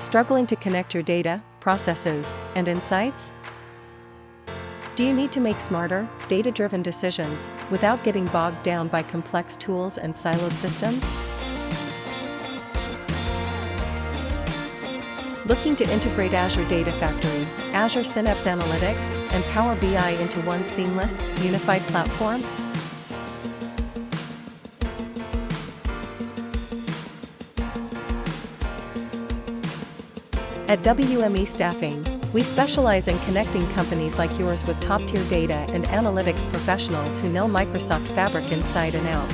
Struggling to connect your data, processes, and insights? Do you need to make smarter, data-driven decisions without getting bogged down by complex tools and siloed systems? Looking to integrate Azure Data Factory, Azure Synapse Analytics, and Power BI into one seamless, unified platform? At WME Staffing, we specialize in connecting companies like yours with top-tier data and analytics professionals who know Microsoft Fabric inside and out.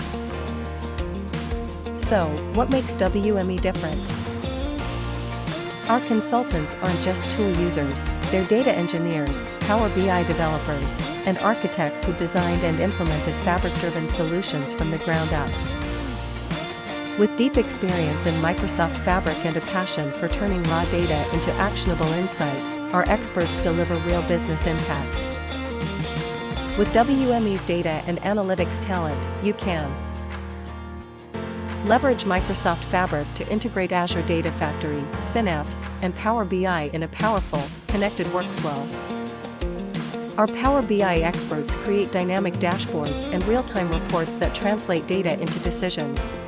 So, what makes WME different? Our consultants aren't just tool users, they're data engineers, Power BI developers, and architects who designed and implemented Fabric-driven solutions from the ground up. With deep experience in Microsoft Fabric and a passion for turning raw data into actionable insight, our experts deliver real business impact. With WME's data and analytics talent, you can leverage Microsoft Fabric to integrate Azure Data Factory, Synapse, and Power BI in a powerful, connected workflow. Our Power BI experts create dynamic dashboards and real-time reports that translate data into decisions.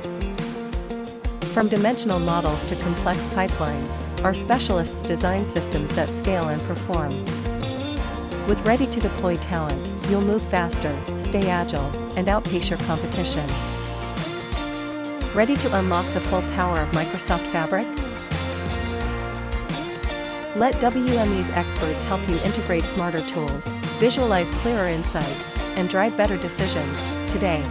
From dimensional models to complex pipelines, our specialists design systems that scale and perform. With ready-to-deploy talent, you'll move faster, stay agile, and outpace your competition. Ready to unlock the full power of Microsoft Fabric? Let WME's experts help you integrate smarter tools, visualize clearer insights, and drive better decisions today.